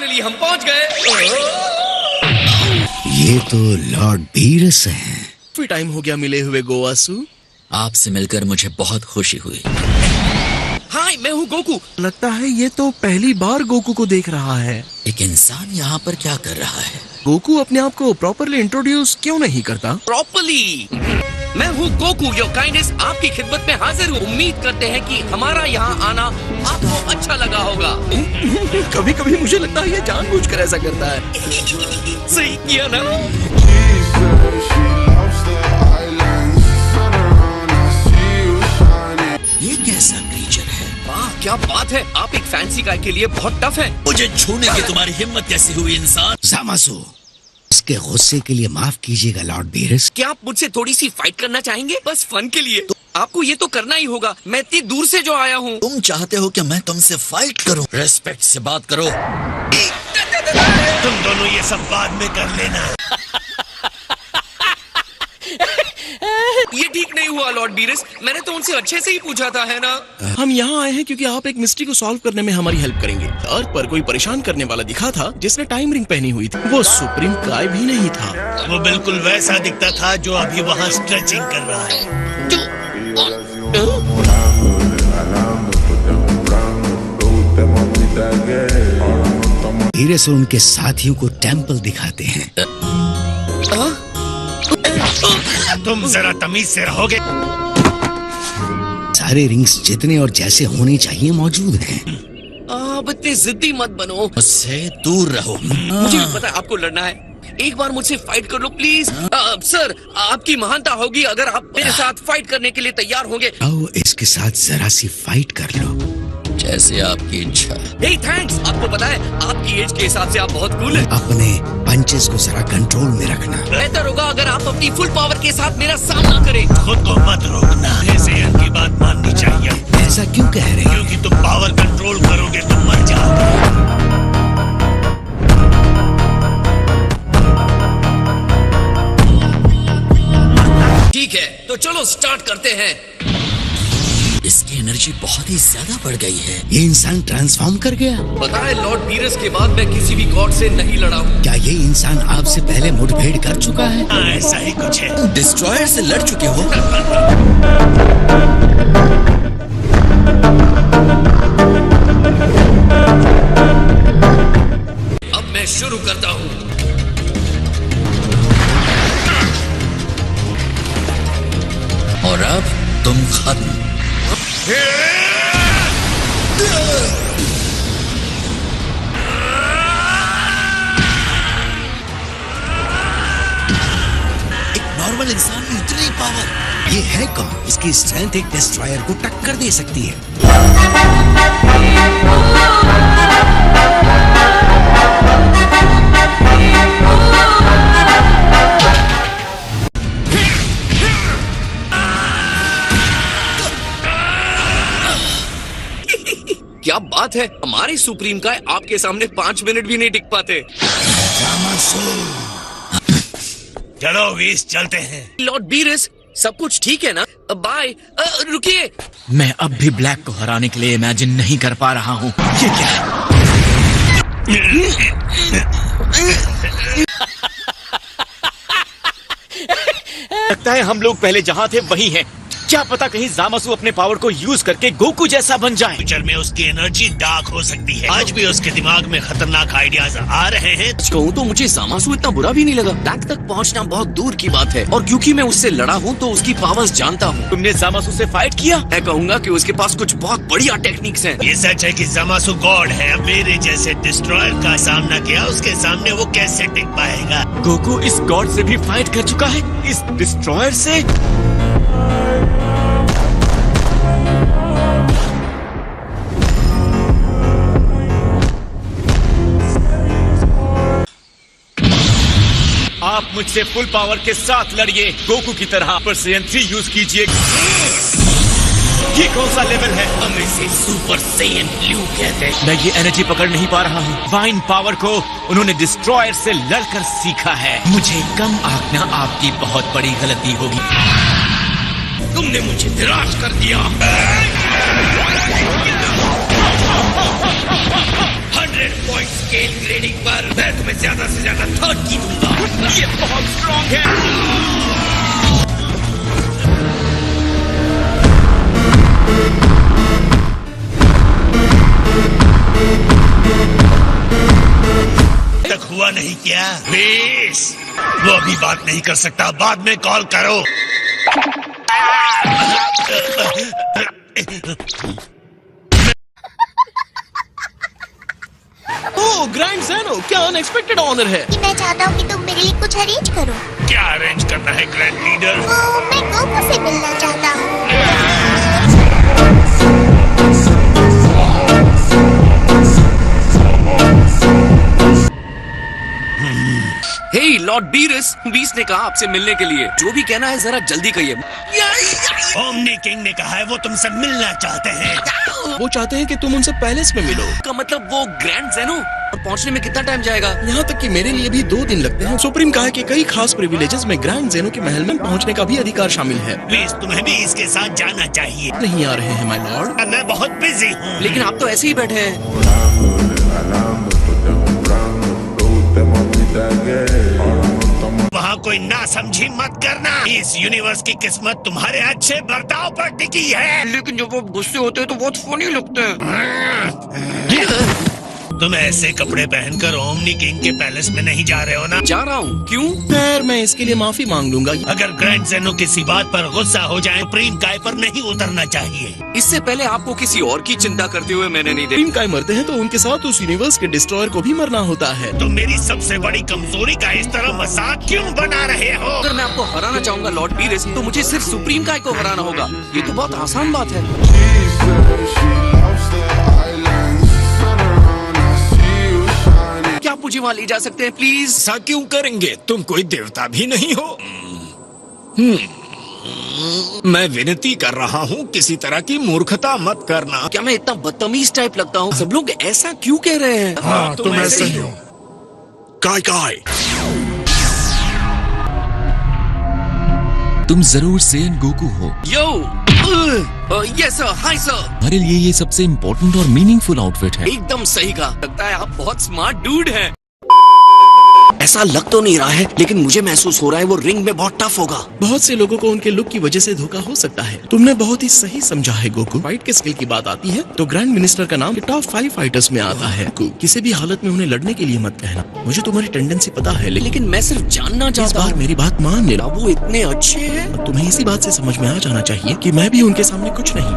Finally हम पहुंच गए। ये तो लॉर्ड बीरस हैं। काफी टाइम हो गया मिले हुए गोवासु। आपसे मिलकर मुझे बहुत खुशी हुई। हाय, मैं हूँ गोकू। लगता है ये तो पहली बार गोकू को देख रहा है। एक इंसान यहाँ पर क्या कर रहा है? गोकू अपने आप को प्रॉपरली इंट्रोड्यूस क्यों नहीं करता? प्रॉपरली, मैं हूँ गोकू, योर काइंडनेस आपकी खिदमत में हाजिर हूँ। उम्मीद करते हैं कि हमारा यहाँ आना आपको अच्छा लगा होगा। कभी कभी मुझे लगता है ये जानबूझकर ऐसा करता है। सही किया ना? ये कैसा क्रीचर है? वाह, क्या बात है। आप एक फैंसी गाय के लिए बहुत टफ है। मुझे छूने की तुम्हारी हिम्मत कैसी हुई इंसान? ज़ामासु, इसके गुस्से के लिए माफ कीजिएगा लॉर्ड बीरस। क्या आप मुझसे थोड़ी सी फाइट करना चाहेंगे? बस फन के लिए। तो आपको ये तो करना ही होगा। मैं इतनी दूर से जो आया हूँ। तुम चाहते हो कि मैं तुमसे फाइट करूं? रेस्पेक्ट से बात करो। तुम दोनों ये सब बाद में कर लेना। ये ठीक नहीं हुआ लॉर्ड बीरस। मैंने तो उनसे अच्छे से ही पूछा था, है ना? हम यहाँ आए हैं क्योंकि आप एक मिस्ट्री को सॉल्व करने में हमारी हेल्प करेंगे। अर्थ पर कोई परेशान करने वाला दिखा था जिसने टाइम रिंग पहनी हुई थी। वो सुप्रीम काय भी नहीं था। वो बिल्कुल वैसा दिखता था जो अभी वहाँ स्ट्रेचिंग कर रहा है। बीरस और उनके साथियों को टेम्पल दिखाते हैं। तुम जरा तमीज से रहोगे। सारे रिंग्स जितने और जैसे होने चाहिए मौजूद हैं। अब इतने जिद्दी मत बनो। मुझसे दूर रहो। मुझे भी पता है आपको लड़ना है। एक बार मुझसे फाइट कर लो प्लीज। सर, आपकी महानता होगी अगर आप मेरे साथ फाइट करने के लिए तैयार होंगे। आओ इसके साथ जरा सी फाइट कर लो। जैसे आपकी इच्छा। हे थैंक्स। आपको पता है आपकी एज के हिसाब से आप बहुत कूल हैं। अपने पंचेस को जरा कंट्रोल में रखना। बेहतर होगा अगर आप अपनी फुल पावर के साथ मेरा सामना करें। खुद को मत रोकना। ऐसे इनकी बात माननी चाहिए। ऐसा क्यों कह रहे हैं? क्योंकि तुम पावर कंट्रोल करोगे तो मर जाओगे। ठीक है, तो चलो स्टार्ट करते हैं। इसकी एनर्जी बहुत ही ज्यादा बढ़ गई है। ये इंसान ट्रांसफॉर्म कर गया। पता है लॉर्ड बीरस के बाद मैं किसी भी गॉड से नहीं लड़ा हूँ। क्या ये इंसान आपसे पहले मुठभेड़ कर चुका है? हाँ, ऐसा ही कुछ है। तुम डिस्ट्रॉयर से लड़ चुके हो। अब मैं शुरू करता हूँ। और अब तुम खत्म। एक नॉर्मल इंसान में इतनी पावर। ये है कौन? इसकी स्ट्रेंथ एक डिस्ट्रॉयर को टक्कर दे सकती है। क्या बात है, हमारे सुप्रीम का आपके सामने 5 मिनट भी नहीं टिक पाते। चलो वीस, चलते हैं। लॉर्ड बीरस, सब कुछ ठीक है ना? बाय। रुकिए। मैं अब भी ब्लैक को हराने के लिए इमेजिन नहीं कर पा रहा हूँ। ये क्या है? लगता है हम लोग पहले जहाँ थे वही हैं। क्या पता कहीं ज़ामासु अपने पावर को यूज करके गोकू जैसा बन जाए। फ्यूचर में उसकी एनर्जी डार्क हो सकती है। आज भी उसके दिमाग में खतरनाक आइडियाज आ रहे हैं। कहूँ तो मुझे ज़ामासु इतना बुरा भी नहीं लगा। ब्लैक तक पहुँचना बहुत दूर की बात है और क्योंकि मैं उससे लड़ा हूँ तो उसकी पावर्स जानता हूँ। तुमने ज़ामासु से फाइट किया? मैं कहूँगा कि उसके पास कुछ बहुत बढ़िया टेक्निक्स हैं। ये सच है कि ज़ामासु गॉड है। मेरे जैसे डिस्ट्रॉयर का सामना किया, उसके सामने वो कैसे टिक पाएगा? गोकू इस गॉड से भी फाइट कर चुका है, इस डिस्ट्रॉयर से। आप मुझसे फुल पावर के साथ लड़िए गोकू की तरह। पर CN3 यूज कीजिए। ये कौन सा लेवल है? हम इसे सुपर सैयन ब्लू कहते हैं। मैं ये एनर्जी पकड़ नहीं पा रहा हूँ। वाइन पावर को उन्होंने डिस्ट्रॉयर से लड़कर सीखा है। मुझे कम आंकना आपकी बहुत बड़ी गलती होगी। तुमने मुझे निराश कर दिया। 100 पॉइंट स्केल ग्रेड ये बहुत स्ट्रॉन्ग है। तक हुआ नहीं क्या? बेस, वो अभी बात नहीं कर सकता, बाद में कॉल करो। ओह ग्रैंड ज़ेनो, क्या अनएक्सपेक्टेड ऑनर है। कि मैं चाहता हूँ कि तुम मेरे लिए कुछ अरेंज करो। क्या अरेंज करना है ग्रैंड लीडर? मैं गोकू से मिलना चाहता हूँ। हे लॉर्ड बीस ने कहा आपसे मिलने के लिए। जो भी कहना है जरा जल्दी कहिए। ओमनी किंग ने कहा है वो तुमसे मिलना चाहते हैं। वो चाहते हैं कि तुम उनसे पैलेस में मिलो। का मतलब वो ग्रैंड ज़ेनो? और पहुंचने में कितना टाइम जाएगा? यहाँ तक कि मेरे लिए भी 2 दिन लगते हैं। सुप्रीम कहा कि कई खास प्रिविलेजेस में ग्रैंड ज़ेनो के महल में पहुँचने का भी अधिकार शामिल है। प्लीज तुम्हें भी इसके साथ जाना चाहिए। नहीं आ रहे हैं माय लॉर्ड। मैं बहुत बिजी हूँ। लेकिन आप तो ऐसे ही बैठे हैं। वहाँ कोई ना समझी मत करना। इस यूनिवर्स की किस्मत तुम्हारे अच्छे बर्ताव पर टिकी है। लेकिन जब वो गुस्से होते हैं तो बहुत फनी लगते हैं। तुम ऐसे कपड़े पहनकर ओमनी किंग के पैलेस में नहीं जा रहे हो ना? जा रहा हूँ। क्यों? खैर मैं इसके लिए माफी मांग लूंगा। अगर ग्रैंड ज़ेनो किसी बात पर गुस्सा हो जाए, सुप्रीम काय पर नहीं उतरना चाहिए। इससे पहले आपको किसी और की चिंता करते हुए मैंने नहीं देखा। सुप्रीम काय मरते हैं तो उनके साथ उस यूनिवर्स के डिस्ट्रॉयर को भी मरना होता है। तुम मेरी सबसे बड़ी कमजोरी का इस तरह मजाक क्यों बना रहे हो? अगर मैं आपको हराना चाहूंगा लॉर्ड बीरेस, तो मुझे सिर्फ सुप्रीम काय को हराना होगा। ये तो बहुत आसान बात है। क्या आप मुझे वहाँ ले जा सकते हैं प्लीज? ऐसा क्यों करेंगे? तुम कोई देवता भी नहीं हो। मैं विनती कर रहा हूँ, किसी तरह की मूर्खता मत करना। क्या मैं इतना बदतमीज टाइप लगता हूँ? सब लोग ऐसा क्यों कह रहे हैं? हाँ, तुम ऐसे ही हो। काय तुम जरूर सेन गोकू हो। यो यस सर, हाय सर। हमारे लिए ये सबसे इम्पोर्टेंट और मीनिंगफुल आउटफिट है। एकदम सही कहा। लगता है आप बहुत स्मार्ट डूड हैं। ऐसा लग तो नहीं रहा है, लेकिन मुझे महसूस हो रहा है वो रिंग में बहुत टफ होगा। बहुत से लोगों को उनके लुक की वजह से धोखा हो सकता है। तुमने बहुत ही सही समझा है गोकू। फाइट के स्किल की बात आती है तो ग्रैंड मिनिस्टर का नाम टॉप 5 फाइटर्स में आता है। किसी भी हालत में उन्हें लड़ने के लिए मत कहना। मुझे तुम्हारी टेंडेंसी पता है, लेकिन मैं सिर्फ जानना इस चाहता बार हूँ। मेरी बात मान लेना। वो इतने अच्छे हैं। तुम्हें इसी बात से समझ में आ जाना चाहिए कि मैं भी उनके सामने कुछ नहीं।